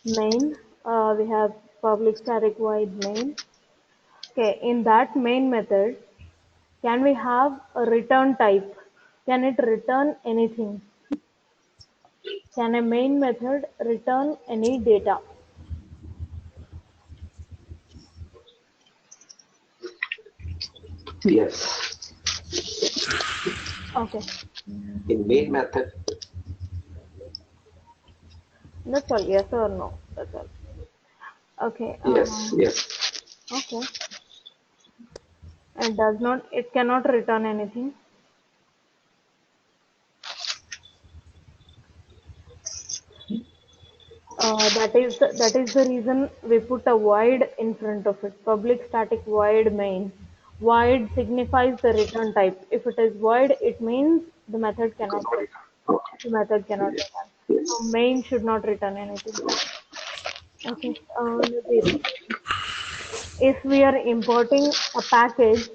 main. We have public static void main. Okay, in that main method, can we have a return type? Can it return anything? Can a main method return any data? Yes. Okay, In main method, that's all. Yes or no? That's all. Okay. yes, yes. Okay. It does not. It cannot return anything. That is the reason we put a void in front of it. Public static void main. Void signifies the return type. If it is void, it means the method You could cannot not return. return. Okay. The method cannot Yes, return. So yes. main should not return anything. Okay. Nazir, if we are importing a package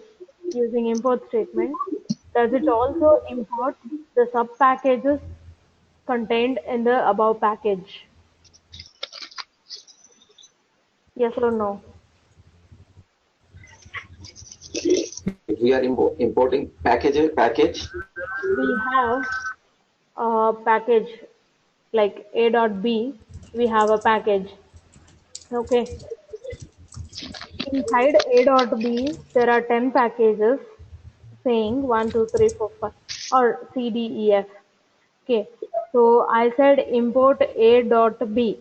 using import statement, does it also import the sub packages contained in the above package? Yes or no? If we are importing package, We have a package like a.b. We have a package. Okay. Inside a.b, there are 10 packages saying 1, 2, 3, 4, 5 or C, D, E, F. Okay. So I said import a.b.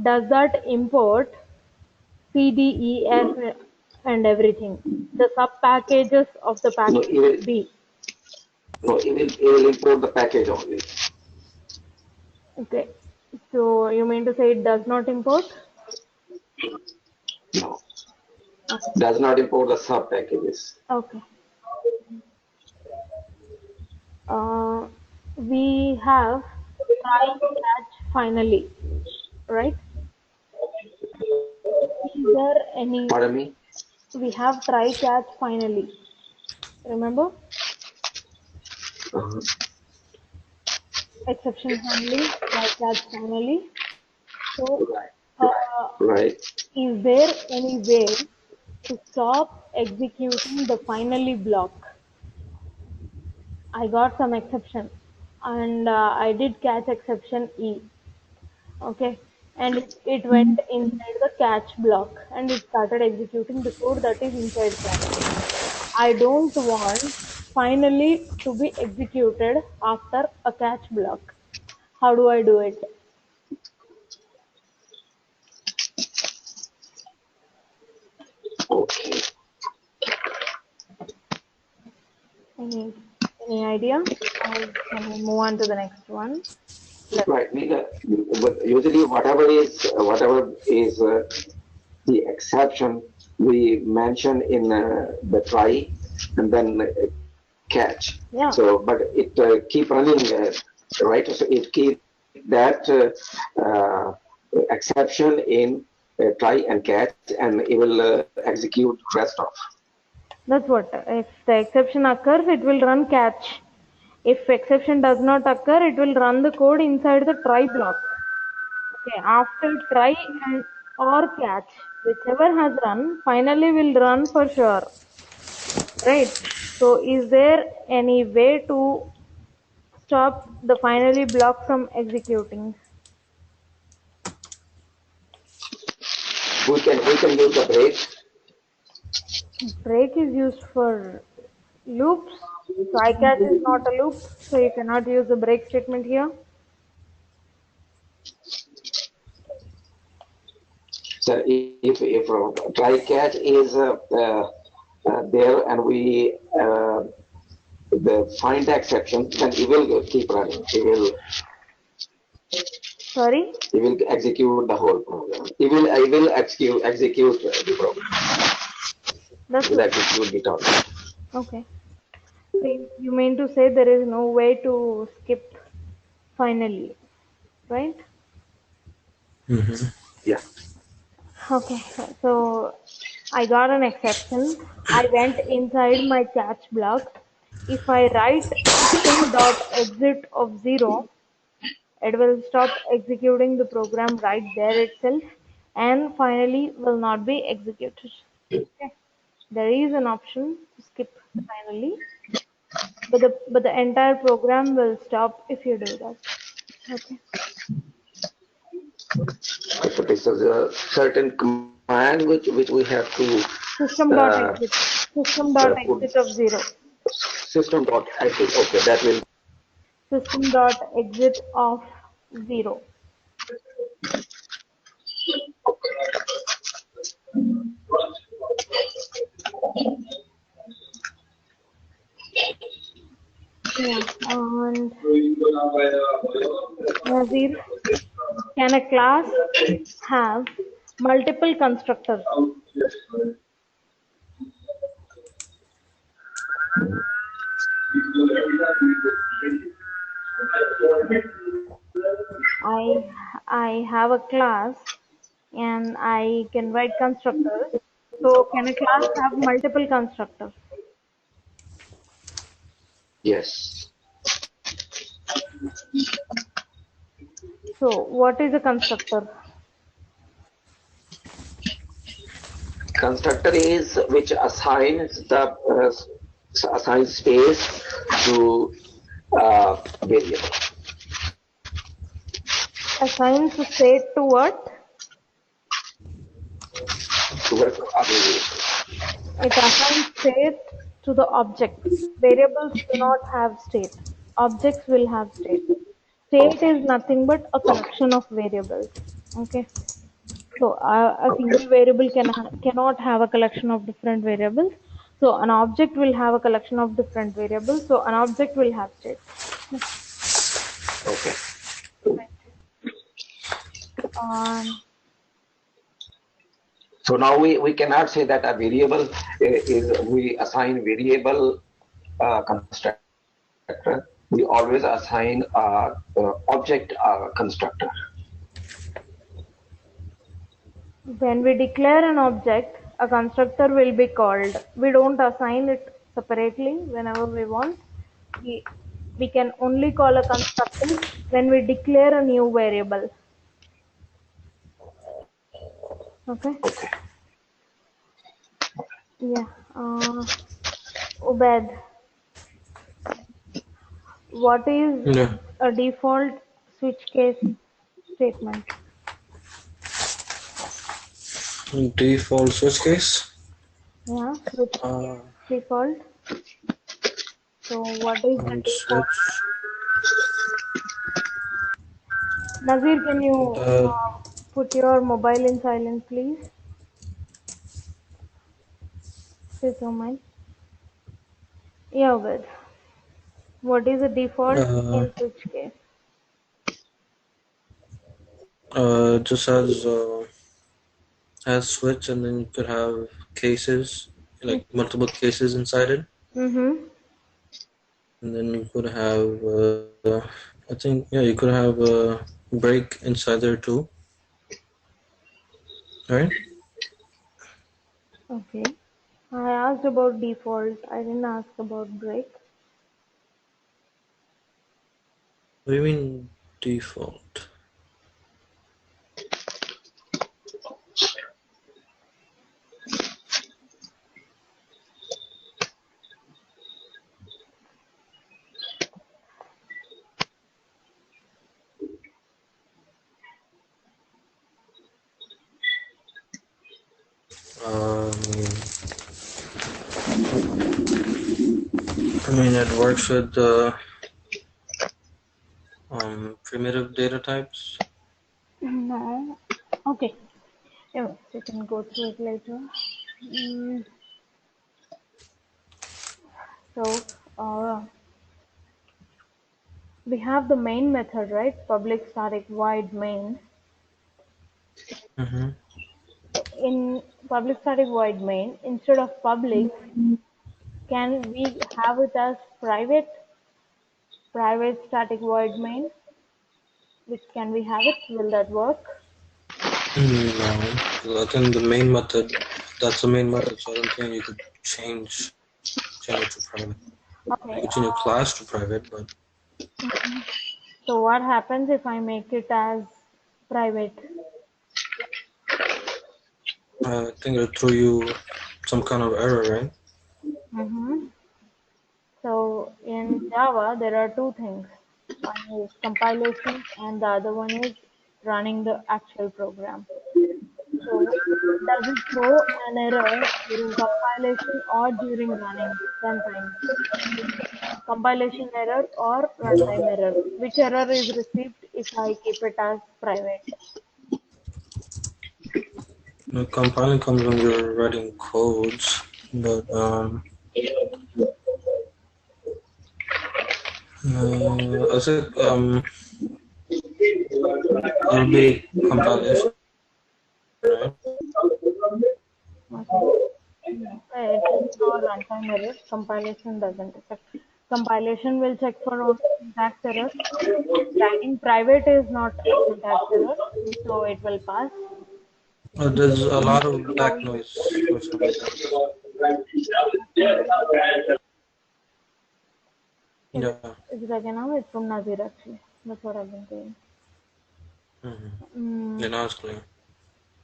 Does that import C, D, E, F and everything? The sub packages of the no, package it will, B. no, it will import the package only. Okay. So you mean to say it does not import? No, Okay. does not import the sub packages. Okay. Uh, we have try catch finally, right? Is there any? Pardon me? We have try catch finally. Remember Uh-huh. exception handling, try catch finally. So, Right, uh, right. is there any way to stop executing the finally block? I got some exception, and I did catch exception E. Okay, and it went inside the catch block and it started executing the code that is inside catch. I don't want finally to be executed after a catch block. How do I do it? Okay. Any any idea? Or can we move on to the next one? Let Right. But usually whatever is the exception we mention in the try and then catch. Yeah, So, but it keep running, right? So it keep that exception in try and catch, and it will execute rest of. that's what. If the exception occurs, it will run catch. If exception does not occur, it will run the code inside the try block. Okay, after try and or catch, whichever has run, finally will run for sure. Right. So is there any way to stop the finally block from executing? We can use the break. Break is used for loops. Try catch is not a loop, so you cannot use the break statement here. So if try catch is there and we the find the exception, then it will keep running. Sorry? It will execute the whole program. It will execute the program. That's It will execute the target. okay. So you mean to say there is no way to skip finally, right? Yeah. Okay, so I got an exception. I went inside my catch block. If I write system.exit of 0, It will stop executing the program right there itself and finally will not be executed. Okay. There is an option to skip finally, but the entire program will stop if you do that. Okay. Okay, so there are certain command which we have to System.exit. put System.exit of 0. system.exit. Okay, that will. System.exit of 0. Yeah. And Nazir, can a class have multiple constructors? I I have a class and I can write constructors. So can a class have multiple constructors? Yes. So what is a constructor? Constructor is which assigns the assigns space to variable. Assigns state to what? To work a variable. It assigns state to the object. Variables do not have state. Objects will have state. State Okay. is nothing but a Okay. collection of variables. Okay. So a single variable cannot have a collection of different variables. So an object will have a collection of different variables. So an object will have state. Okay. Um, So now we cannot say that a variable is we assign variable constructor. We always assign object constructor. when we declare an object, a constructor will be called. We don't assign it separately whenever we want. We, we can only call a constructor when we declare a new variable. Okay? Okay. Yeah. Obed, what is Yeah. a default switch case statement? Default switch case. Yeah, switch Uh, default. So what is the and default? switch. Nazir, can you The put your mobile in silent, please? Please don't mind. Yeah, Obed. What is the default uh, in switch case? just has switch, and then you could have cases, like multiple cases inside it, Mm-hmm. and then you could have I think, yeah, you could have a break inside there too, right? Okay. I asked about default. I didn't ask about break. What do you mean default? I mean, it works with primitive data types. No. Okay. Yeah, you can go through it later. Mm, so, we have the main method, right? Public static void main. Mm-hmm. In public static void main, instead of public, can we have it as private static void main? Which can we have it? Will that work? No, I think the main method, that's the main method, so I don't think you could change it to private. You Okay. could change your class to private, but So what happens if I make it as private? I think it'll throw you some kind of error, right? So in Java, there are two things. One is compilation and the other one is running the actual program. So does it throw an error during compilation or during running runtime? Compilation error or runtime error? Which error is received if I keep it as private? Compiling comes when you're writing codes, but I think it'll be compilation, right? Okay. It will throw a runtime error. Compilation doesn't affect. Compilation will check for only syntax error. Writing private is not a syntax error, so it will pass. There's a lot of So back noise for some reason. is Yeah. it again now? It's from Nazir actually. That's what I've been saying. Yeah, now it's clear.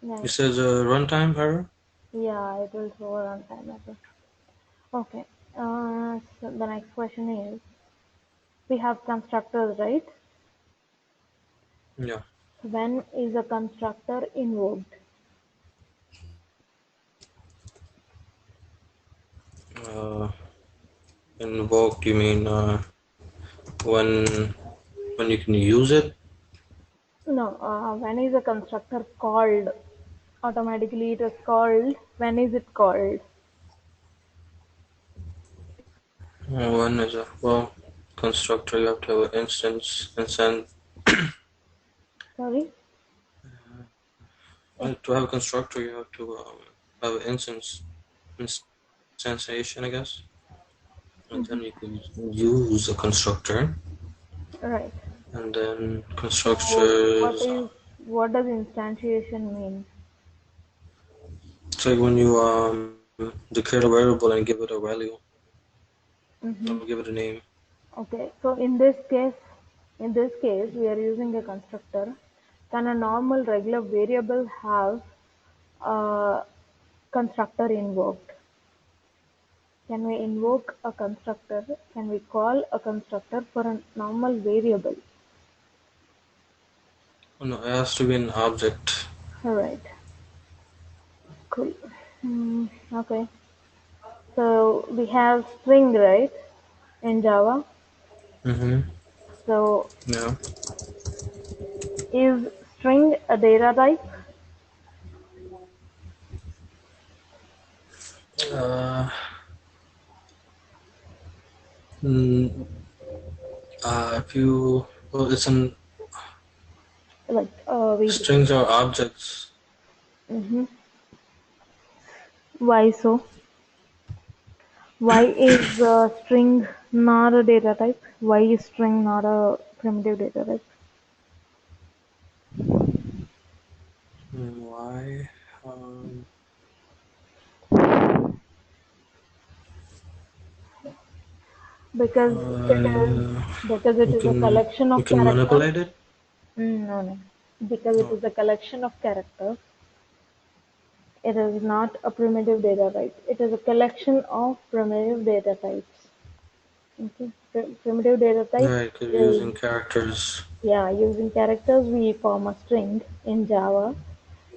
Yeah, It says runtime error. yeah, it will throw a runtime error. Okay. So the next question is, we have constructors, right? Yeah. When is a constructor invoked? Uh, Invoke, you mean when when you can use it? No, when is a constructor called? Automatically it is called. When is it called? When is a constructor? You have to have an instance and send. Sorry? To have a constructor, you have to have an instantiation, I guess, and then you can use a constructor, Right. and then So constructors. what does instantiation mean? It's like when you declare a variable and give it a value, Mm-hmm. or give it a name. Okay. So in this case, we are using a constructor. Can a normal regular variable have a constructor invoked? Can we invoke a constructor? Can we call a constructor for a normal variable? Oh, no, it has to be an object. All right. Cool. Okay. So we have string, right, in Java. Mm-hmm. So Yeah. is string a data type? Uh, mm, if you it's an Like we. strings are objects. hmm Why so? Why is string not a data type? Why is string not a primitive data type? Why? Um, Because it is uh, because it is a collection you of can characters. manipulate it. No, no. Because it No. is a collection of characters. It is not a primitive data type. It is a collection of primitive data types. Okay. Primitive data type Right, because you're is, using characters. yeah, using characters we form a string in Java.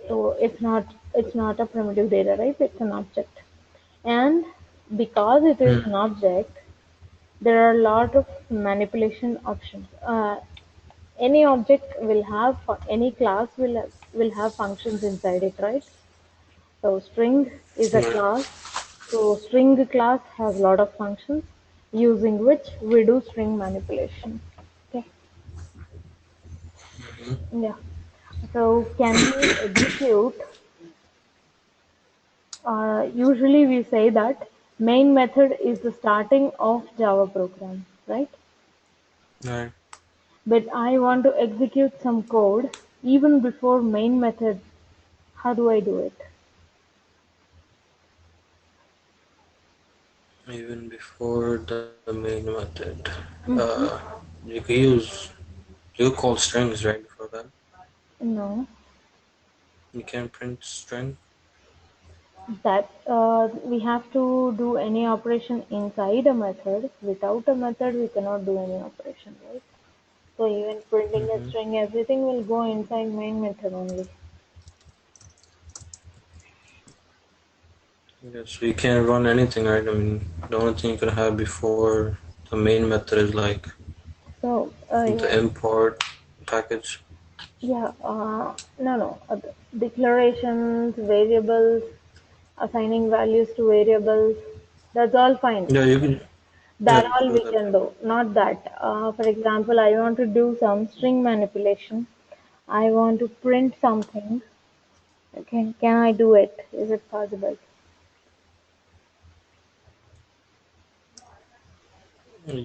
So it's not a primitive data type, it's an object. And because it is an object, there are a lot of manipulation options. Any object will have any class will have functions inside it, right? So string is a Right. class. So string class has a lot of functions using which we do string manipulation. Okay. Yeah. So can we execute? Usually we say that main method is the starting of Java program, right? Right. But I want to execute some code even before main method. How do I do it? Even before the main method, hmm you can use. You call strings right before that. No, You can print string. that we have to do any operation inside a method. Without a method, we cannot do any operation, right? So even printing a Mm-hmm. string, everything will go inside main method only. Yeah, so you can't run anything, right? I mean, the only thing you could have before the main method is like So the import package. yeah, no, declarations, variables, assigning values to variables, that's all fine. Yeah, you can. Yeah, That you could all do we that. can do. Not that. For example, I want to do some string manipulation. I want to print something. Okay, can I do it? Is it possible?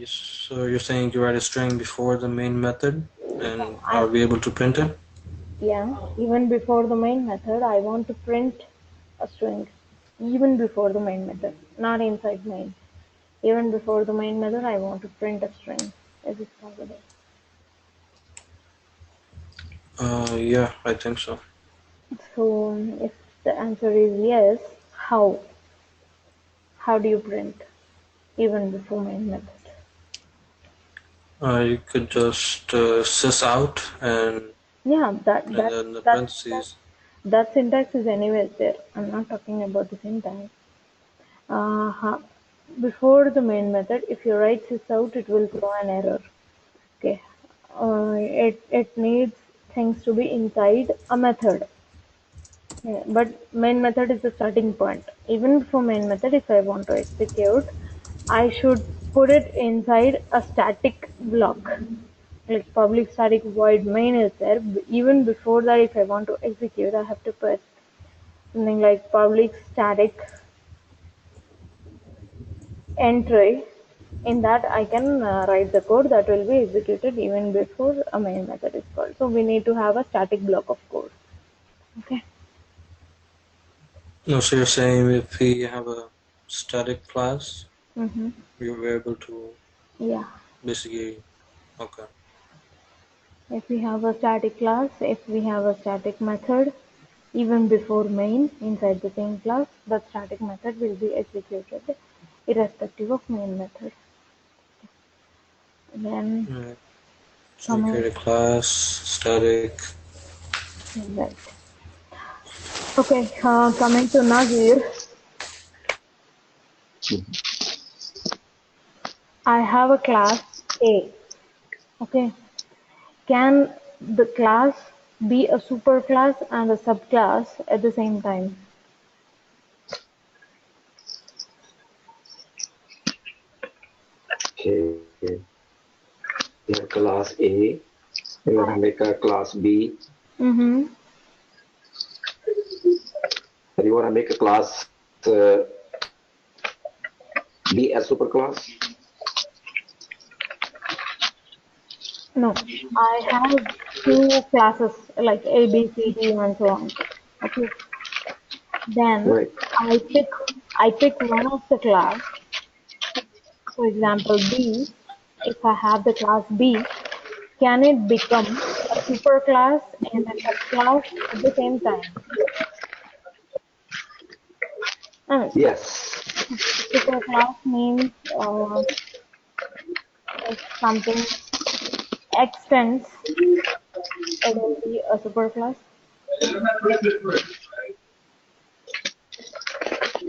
So you're saying you write a string before the main method, and I, are we able to print it? yeah, even before the main method, I want to print a string. Even before the main method, not inside main. Even before the main method, I want to print a string. Is it possible? Yeah, I think so. So, if the answer is yes, how? How do you print even before main method? You could just sys out Yeah, and then the that parentheses. that syntax is anywhere there. I'm not talking about the syntax. Before the main method, if you write sysout, it will throw an error. Okay, it needs things to be inside a method. Yeah, but main method is the starting point. Even before main method, if I want to execute, I should put it inside a static block. Like public static void main is there. Even before that, if I want to execute, I have to put something like public static entry. In that, I can write the code that will be executed even before a main method is called. So we need to have a static block of code. Okay. No, so you're saying if we have a static class, Mm-hmm. we're able to Yeah. basically, okay. If we have a static class, if we have a static method, even before main inside the same class, that static method will be executed irrespective of main method. Then Right. So we coming create a class, static. right. Okay, coming to Nazir, I have a class A. Okay, can the class be a superclass and a subclass at the same time? Okay. You have class A. You want to make a class B. Mm-hmm. You want to make a class uh, B as superclass. No, I have two classes like A, B, C, D, and so on. Okay, then Right. I pick one of the class. For example, B. If I have the class B, can it become a superclass and a subclass at the same time? I mean, Yes. superclass means if something extends, it will be a superclass.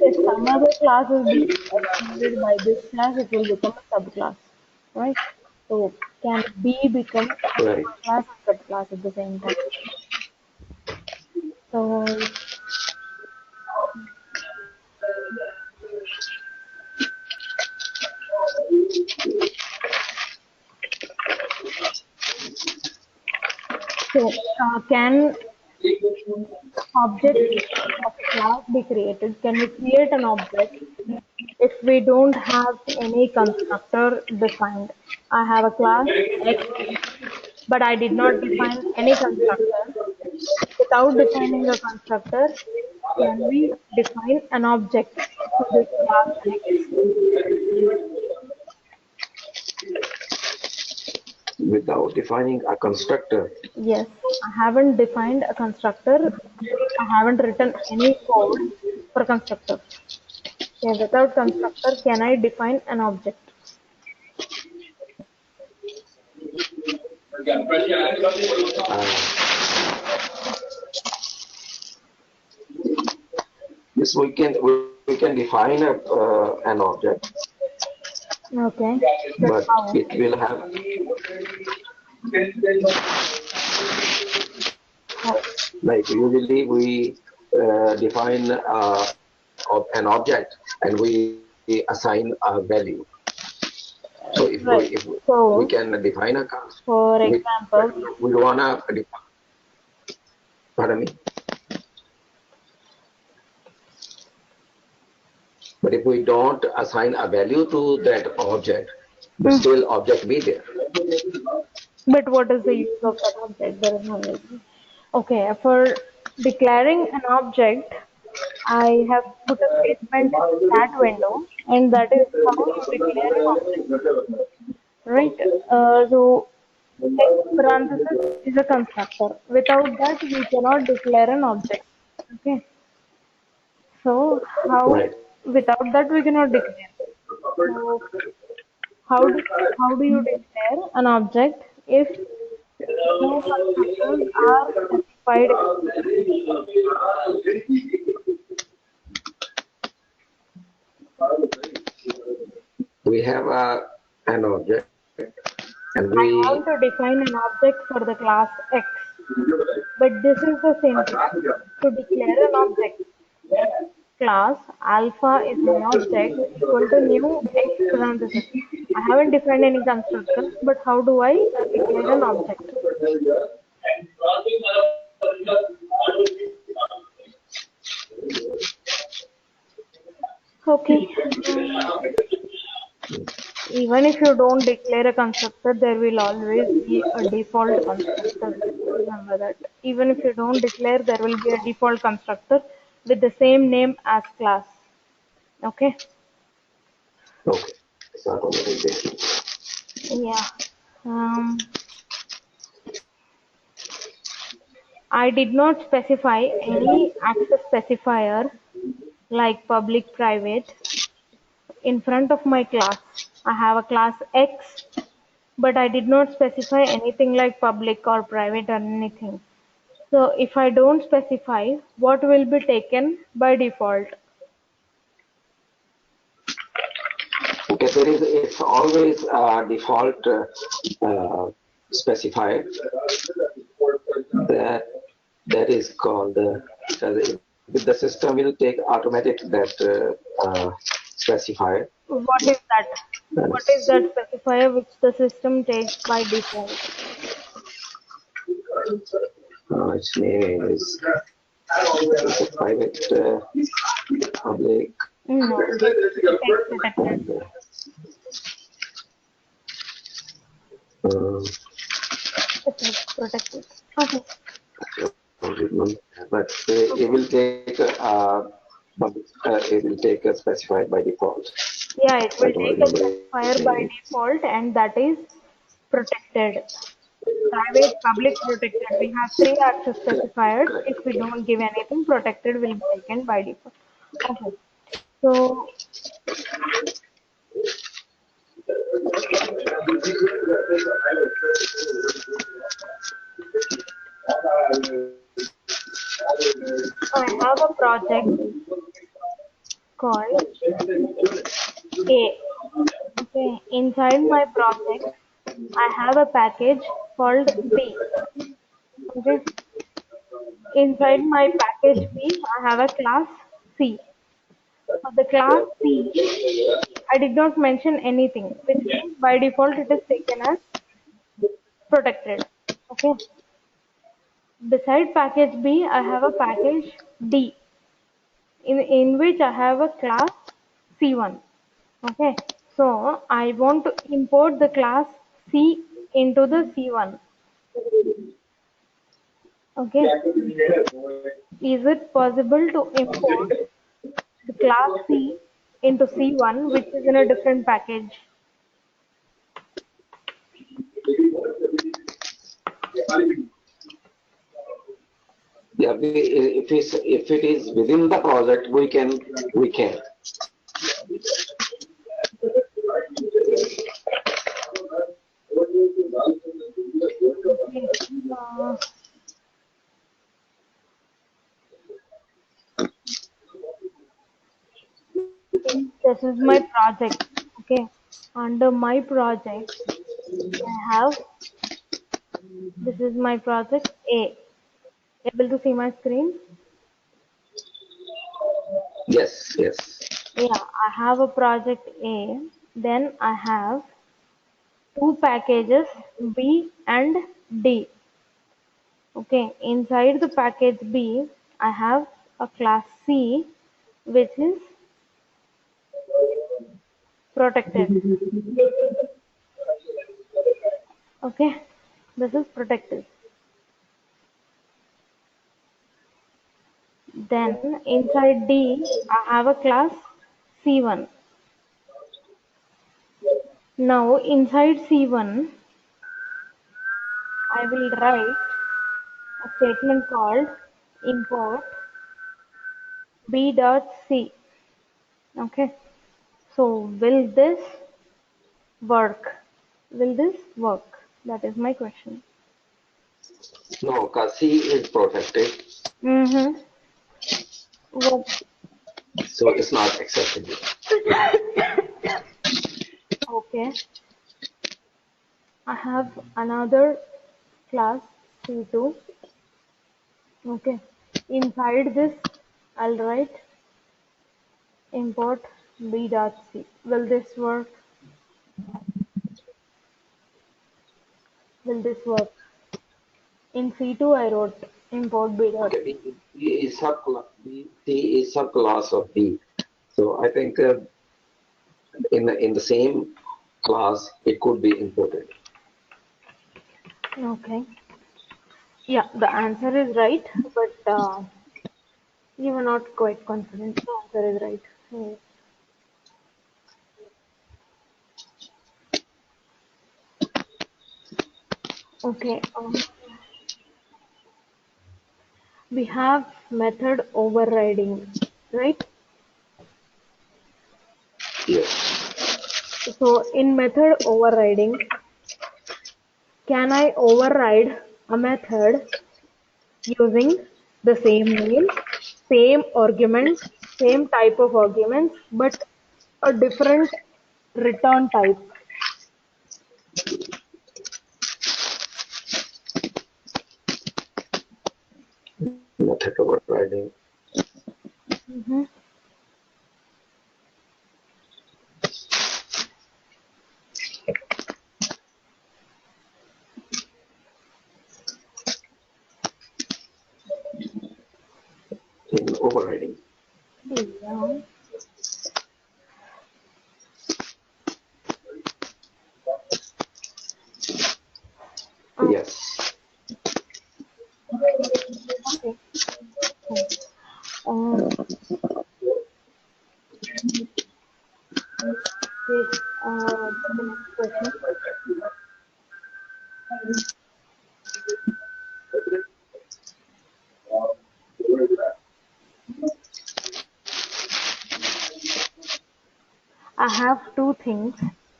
If some other class is being extended by this class, it will become a subclass, right? So can B become a Right. superclass and subclass at the same time? So can object of a class be created? Can we create an object if we don't have any constructor defined? I have a class X, but I did not define any constructor. Without defining a constructor, can we define an object to this class X? without defining a constructor. Yes, I haven't defined a constructor. I haven't written any code for constructor. Okay, without constructor, can I define an object? Uh, yes, we can define an object, Okay, but but how? it will have How? like usually we define an object and we assign a value. So Right. if we So, can define a class, for we example, we don't wanna pardon me. But if we don't assign a value to that object, but still object be there. but what is the use of that object? There is no use. Okay, for declaring an object, I have put a statement in that window, and that is how you declare an object, right? So X parenthesis is a constructor. Without that, we cannot declare an object. Okay. So how Right. without that we cannot declare. So how do how do you declare an object if no constructors are specified? We have an object and I we want to define an object for the class X, but this is the syntax to declare an object. Class alpha is my object equal to new X parenthesis. I haven't defined any constructor, but how do I declare an object? Okay. Even if you don't declare a constructor, there will always be a default constructor. Remember that. Even if you don't declare, there will be a default constructor with the same name as class. Okay? okay. Start already there. Yeah. I did not specify any access specifier like public, private in front of my class. I have a class X, but I did not specify anything like public or private or anything. So if I don't specify, what will be taken by default? Okay, it's always default specified that is called the system will take automatic that specifier. What is that? What is that specifier which the system takes by default? Its name is private, public, No, it takes protected. and It takes protected. Okay. but it will take specified by default. Yeah, it I will don't take a remember specifier its by name. default, and that is protected. Private, public, protected. We have three access specifiers. If we don't give anything, protected will be taken by default. Okay. So I have a project called A. Okay. Inside my project, I have a package called B. Okay. Inside my package B, I have a class C. For the class C, I did not mention anything, which means by default it is taken as protected. Okay. Beside package B, I have a package D, in which I have a class C1. Okay. So I want to import the class C into the C1. Okay. Is it possible to import the class C into C1, which is in a different package? Yeah, if it is within the project, we can. Okay. Uh, this is my project. Okay. Under my project, I have, this is my project A. Able to see my screen? Yes, yes. Yeah, I have a project A. Then I have two packages B and D. Okay, inside the package B, I have a class C which is protected. Okay, this is protected. Then inside D, I have a class C1. Now inside C1, I will write a statement called import B dot C. Okay, so will this work? Will this work? That is my question. No, because C is protected, Mm-hmm. What? so it's not acceptable. Okay. I have another class C2. Okay. Inside this, I'll write import B.C. Will this work? Will this work? In C2, I wrote import B.C. Okay, B is subclass of B. So I think in the same class it could be imported. Okay. Yeah, the answer is right, but you were not quite confident. The answer is right. Hmm. Okay. We have method overriding, right? Yes. So in method overriding, can I override a method using the same name, same argument, same type of arguments, but a different return type? Method overriding. Mhm. In overriding. Yeah. Yes. Okay. Um, okay. The next question. I have two things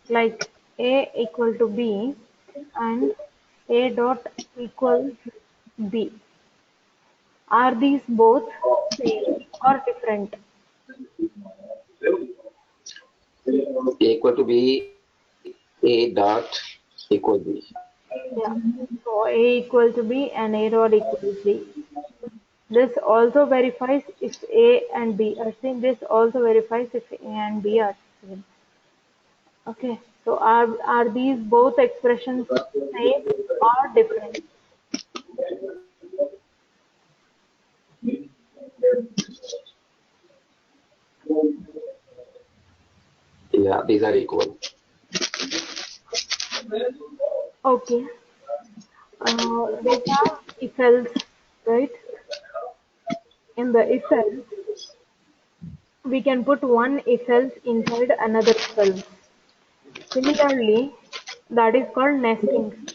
like A equal to B and A dot equals B. Are these both same or different? A equal to B, A dot equal B. Yeah. So A equal to B and A dot equals B. This also verifies if A and B are same. This also verifies if A and B are same. Okay. So are these both expressions same or different? Yeah, these are equal. Okay. We have if else, right? In the if else, we can put one if else inside another if else. Similarly, that is called nesting.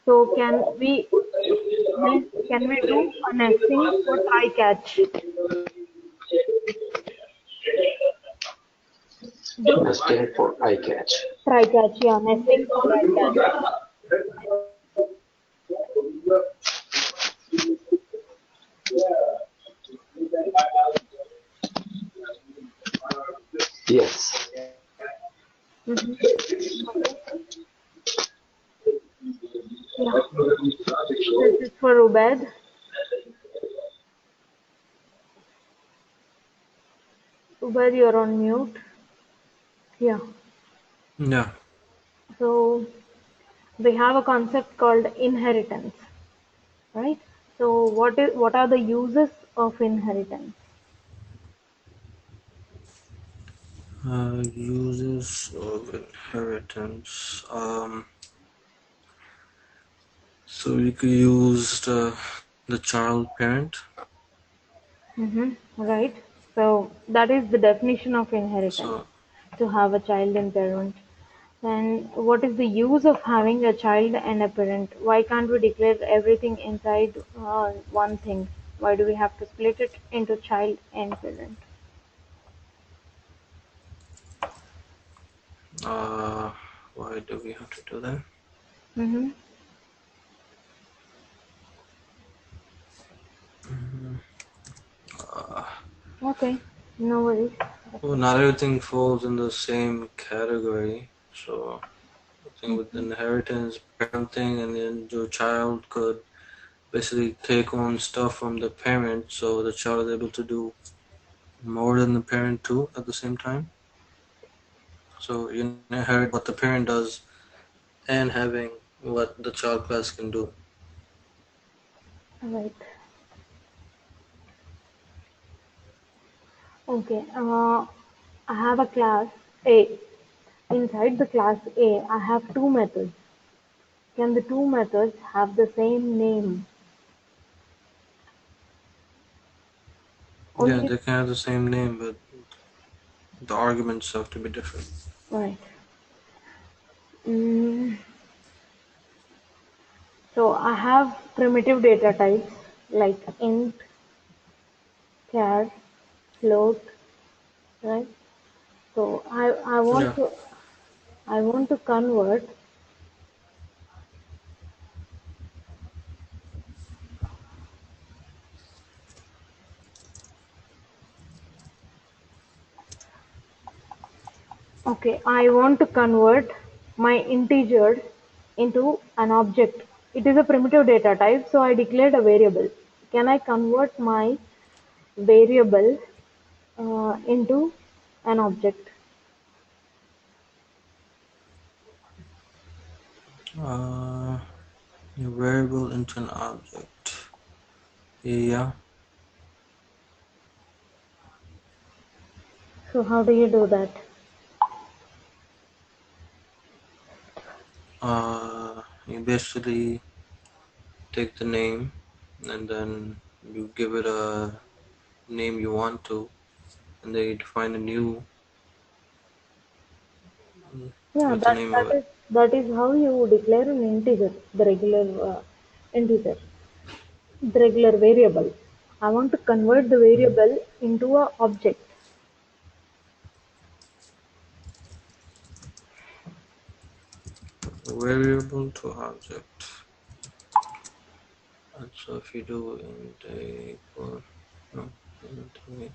So can we Can we do a nesting for try catch? Do Nesting for eye catch. try catch, yeah, nesting for try catch. Yes. Mm-hmm. Okay. Yeah. This is for Ubed. Ubed, you're on mute. Yeah. Yeah. So we have a concept called inheritance, right? So what are the uses of inheritance? Uses of inheritance. So you could use the child parent. Mm-hmm. Right. So that is the definition of inheritance, So to have a child and parent. And what is the use of having a child and a parent? Why can't we declare everything inside one thing? Why do we have to split it into child and parent? uh, why do we have to do that? Mm-hmm. Uh, Okay, no worries. well, not everything falls in the same category. So I think with inheritance, parenting, and then your child could basically take on stuff from the parent, so the child is able to do more than the parent too at the same time. So you inherit what the parent does and having what the child class can do. Right. Okay. I have a class A. Inside the class A, I have two methods. Can the two methods have the same name? Yeah, Only they can have the same name, but the arguments have to be different. right. Mm, so I have primitive data types like int, char, float, right? So Yeah. I want to convert. Okay, I want to convert my integer into an object. It is a primitive data type, so I declared a variable. Can I convert my variable into an object? Uh, a variable into an object. Yeah. So how do you do that? You basically take the name and then you give it a name you want to, and then you define a new Yeah, with the name of it. that is how you declare an integer, the regular integer, the regular variable. I want to convert the Mhm. variable into a object. Variable to object. And so if you do int a equal no int a,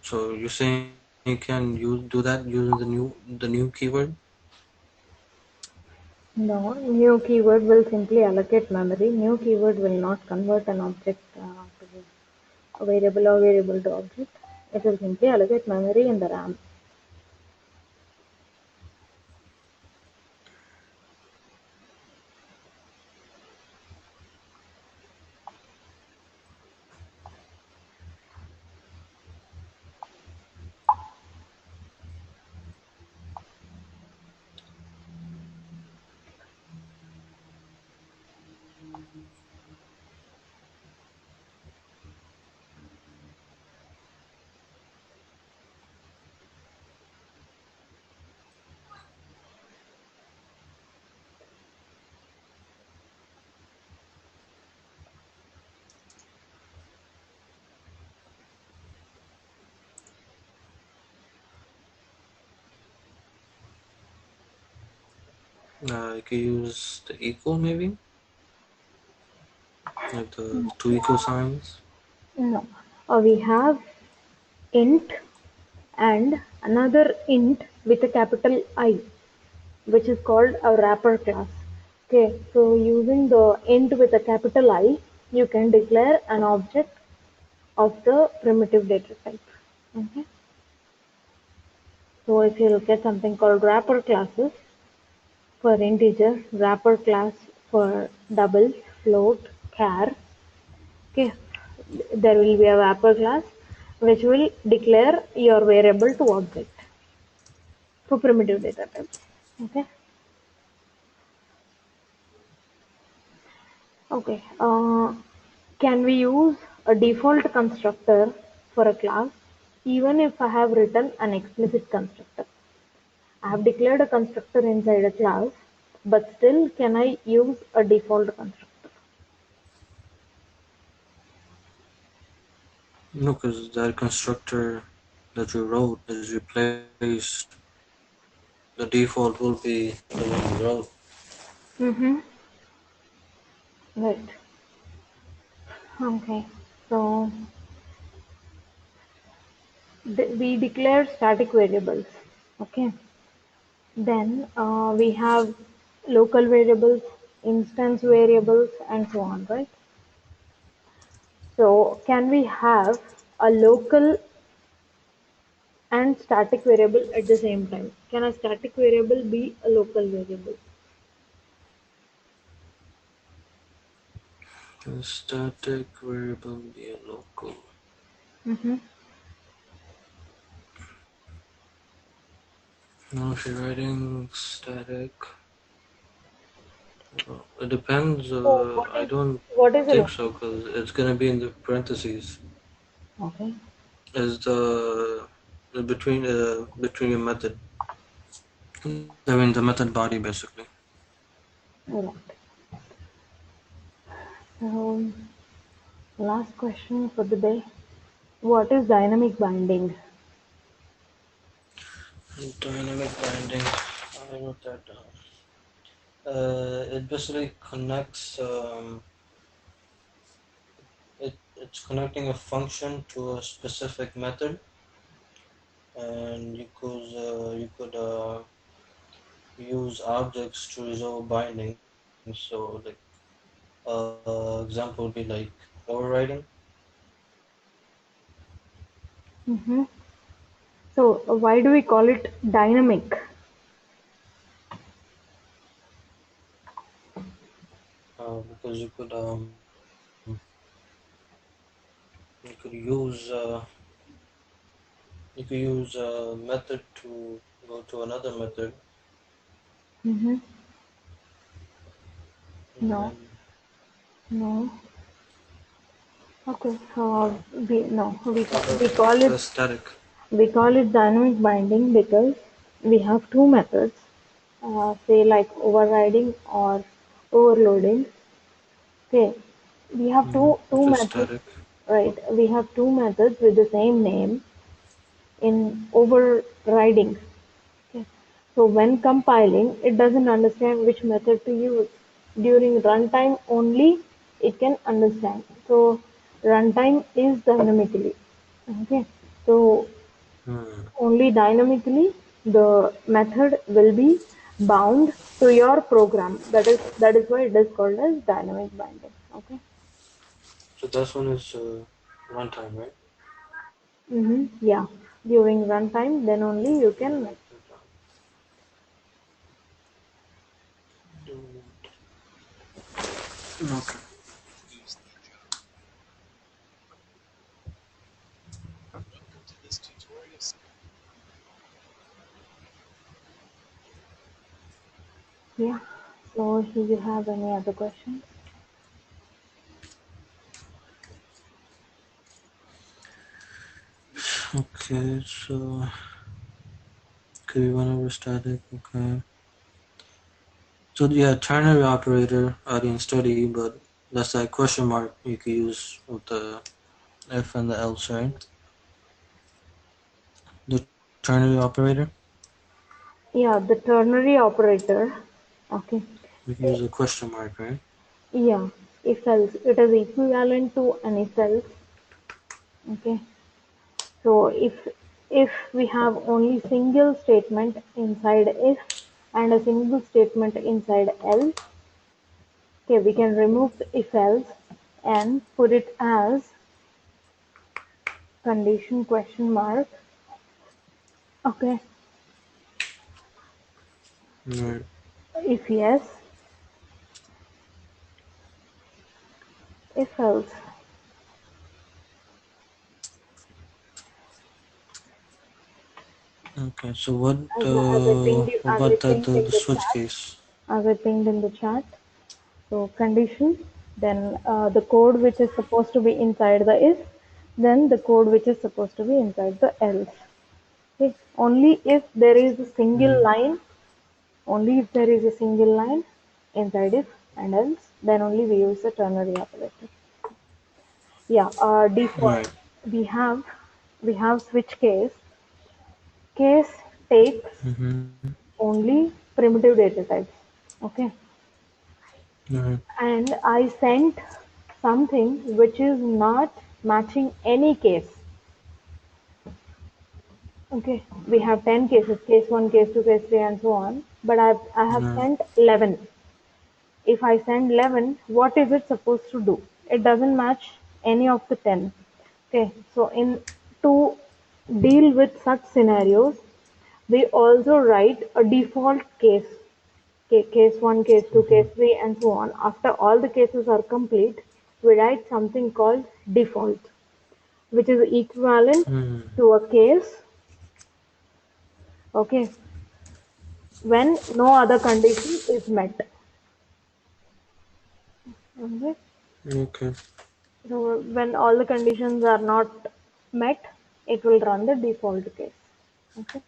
so you're saying you can do that using the new keyword? No, new keyword will simply allocate memory. New keyword will not convert an object to a variable or variable to object. It will simply allocate memory in the RAM. You could use the equal maybe, like the two equal signs. No. We have int and another int with a capital I, which is called a wrapper class. Okay, so using the int with a capital I, you can declare an object of the primitive data type. Okay, so if you look at something called wrapper classes for integer, wrapper class for double, float, char. Okay, there will be a wrapper class which will declare your variable to object for primitive data types. Okay. Okay. Can we use a default constructor for a class even if I have written an explicit constructor? I have declared a constructor inside a class, but still can I use a default constructor? No, because that constructor that you wrote is replaced. The default will be the one you wrote. Mm-hmm. Right. Okay. So we declare static variables. Okay. Then we have local variables, instance variables, and so on, right? So can we have a local and static variable at the same time? Can a static variable be a local variable? The static variable be a local. Mm-hmm. Now, if you're writing static, it depends. So I don't what is a think local? so because it's gonna be in the parentheses. Okay. Is the between your method. I mean the method body basically. Right. Last question for the day. What is dynamic binding? Dynamic binding. I wrote that down. It basically connects. It's connecting a function to a specific method, and you could use objects to resolve binding. So, like, example would be like overriding. Mm-hmm. So why do we call it dynamic? Because you could use a method to go to another method, Mm-hmm. and No, then no. Okay. We no that's static. we call it dynamic binding because we have two methods, say like overriding or overloading. Okay, we have two Which is methods, static. right? We have two methods with the same name in overriding. Okay. So when compiling, it doesn't understand which method to use. During runtime only, it can understand. So runtime is dynamically. Okay. So Hmm. only dynamically the method will be bound to your program. That is why it is called as dynamic binding. Okay. So this one is runtime, right? Yeah. During runtime, then only you Let me can. write that down. Okay. Yeah. So do you have any other questions? Okay. So okay, we went over static. Okay. So yeah, ternary operator I didn't study, but that's that question mark you could use with the if and the else, right? The ternary operator. Yeah, the ternary operator Okay. We can use a question mark, right? Yeah, if else. It is equivalent to an if else. Okay. So if we have only single statement inside if and a single statement inside else, okay, we can remove the if else and put it as condition question mark. Okay. Right. If yes, if else. Okay. So As I pinged you, what about the switch case? as I pinged in the chat. So condition, then the code which is supposed to be inside the if, then the code which is supposed to be inside the else. Okay. Only if there is a single Mm. line, only if there is a single line inside if and else, then only we use the ternary operator. Yeah, default Right. we have we have switch case. Case takes Mm-hmm. only primitive data types. Okay. Right. And I sent something which is not matching any case. Okay, we have 10 cases, case 1, case 2, case 3 and so on, but I have Right. sent 11. If I send 11, what is it supposed to do? It doesn't match any of the 10. Okay, so to deal with such scenarios, we also write a default case. Okay, case 1, case 2, Mm-hmm. case 3 and so on. After all the cases are complete, we write something called default, which is equivalent Mm. to a case, okay, when no other condition is met. Okay. Okay. So when all the conditions are not met, it will run the default case. Okay.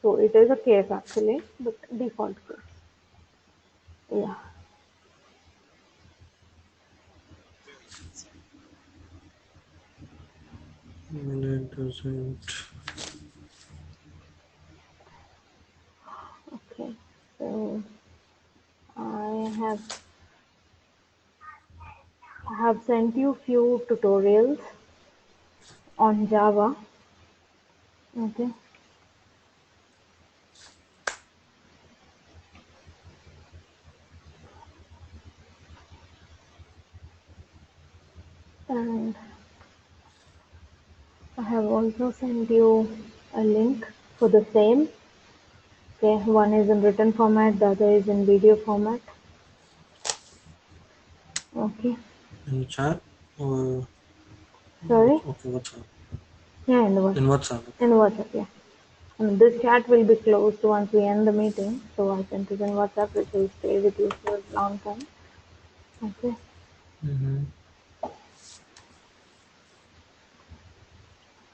So it is a case actually, but default case. Yeah. And it doesn't. Okay. So I have sent you few tutorials on Java. Okay. And I have also sent you a link for the same. Okay, one is in written format, the other is in video format. Okay, In the chat or sorry. okay, WhatsApp. Yeah, In WhatsApp. in WhatsApp. Yeah, and this chat will be closed once we end the meeting. So I sent it in WhatsApp, which will stay with you for a long time. Okay. Mm-hmm.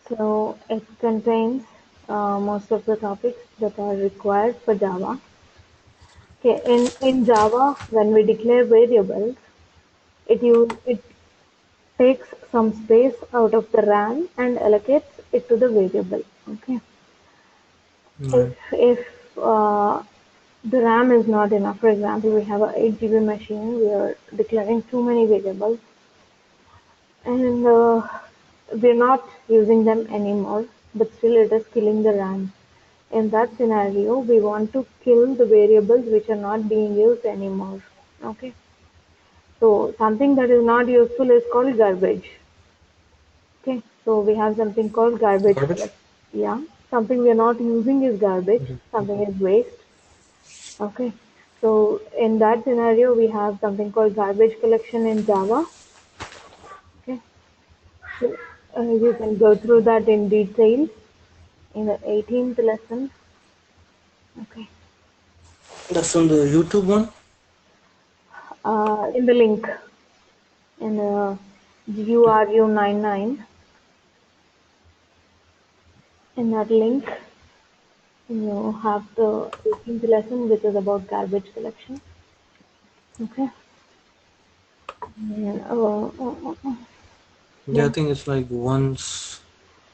So it contains most of the topics that are required for Java. Okay, in Java, when we declare variables, it takes some space out of the RAM and allocates it to the variable. Okay. Right. If the RAM is not enough, for example, we have a 8 GB machine, we are declaring too many variables, and we're not using them anymore, but still it is killing the RAM. In that scenario, we want to kill the variables which are not being used anymore. Okay. So something that is not useful is called garbage. Okay, so we have something called garbage Garbage? collection. Yeah, something we are not using is garbage, something Mm-hmm. is waste. Okay, so in that scenario, we have something called garbage collection in Java. Okay, so you can go through that in detail in the 18th lesson. Okay, That's on the YouTube one? in the link in GURU99, in that link, you have the 18th lesson, which is about garbage collection. Okay. Yeah, Yeah, I yeah, think it's like once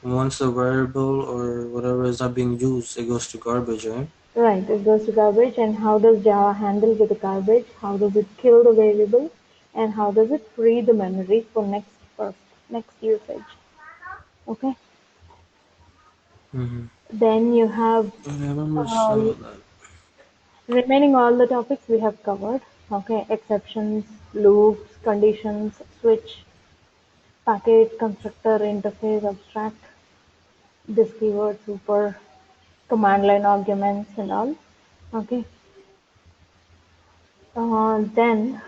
the variable or whatever is not being used, it goes to garbage, right? Right, it goes to garbage. And how does Java handle with the garbage? How does it kill the variable? And how does it free the memory for next usage? Okay. Mm-hmm. Then you have I remember some uh, of that. remaining all the topics we have covered. Okay, exceptions, loops, conditions, switch, package, constructor, interface, abstract, this keyword, super, command line arguments and all. Okay. Then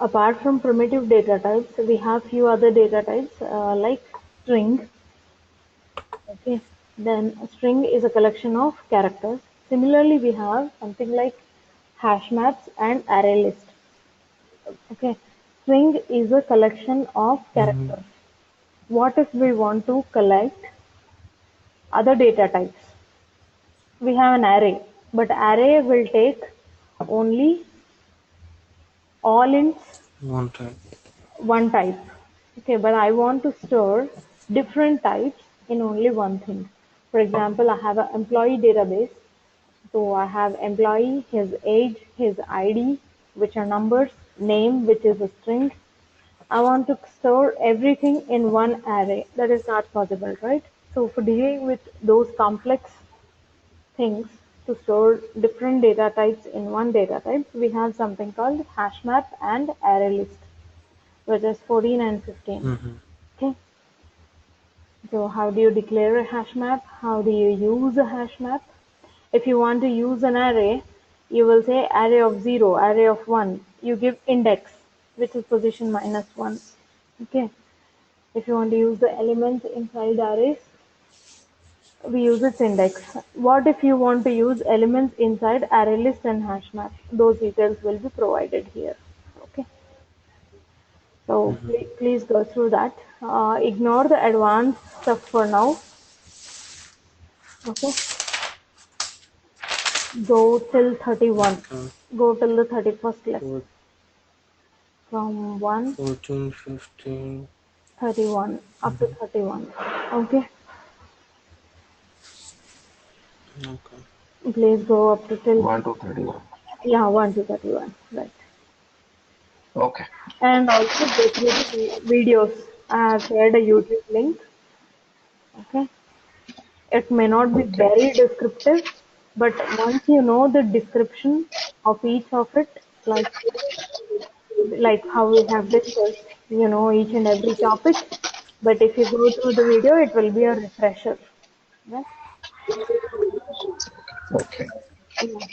apart from primitive data types, we have few other data types like string. Okay. Then a string is a collection of characters. Similarly, we have something like hash maps and array list. Okay. String is a collection of Mm-hmm. characters. What if we want to collect other data types? We have an array, but array will take only all ints One time. one type. Okay, but I want to store different types in only one thing. For example, I have an employee database. So I have employee, his age, his ID, which are numbers, name, which is a string. I want to store everything in one array. That is not possible, right? So for dealing with those complex things to store different data types in one data type, we have something called hash map and array list, which is 14 and 15. Mm-hmm. Okay, so how do you declare a hash map? How do you use a hash map? If you want to use an array, you will say array of 0, array of 1. You give index, which is position -1. Okay. If you want to use the elements inside arrays, we use its index. What if you want to use elements inside array list and hash map? Those details will be provided here. Okay. So Mm-hmm. please go through that. Ignore the advanced stuff for now. Okay. Go till 31. Okay. Go till the 31st lesson. Four, From 1, 14, 15. 31 up to Mm-hmm. 31. Okay. Okay. Please go up to till 1 to 31. yeah 1 to 31. Right. Okay. And also go through the videos. I have shared a YouTube link. Okay. It may not be Okay. very descriptive, but once you know the description of each of it, like how we have discussed, you know each and every topic. But if you go through the video, it will be a refresher. Right? Okay. Yeah.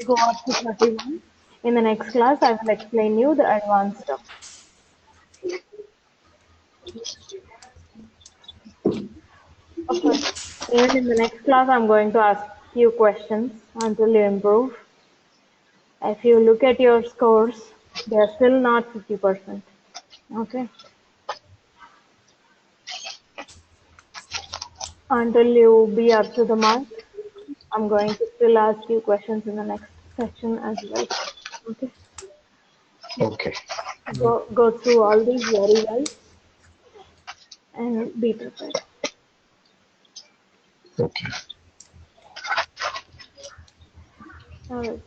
Go up to 31. In the next class, I will explain you the advanced stuff. Okay. Even in the next class, I'm going to ask you questions until you improve. If you look at your scores, they're still not 50%. Okay. Until you be up to the mark, I'm going to still ask you questions in the next session as well. Okay. Okay. Go through all these very well and be prepared. Okay. All right.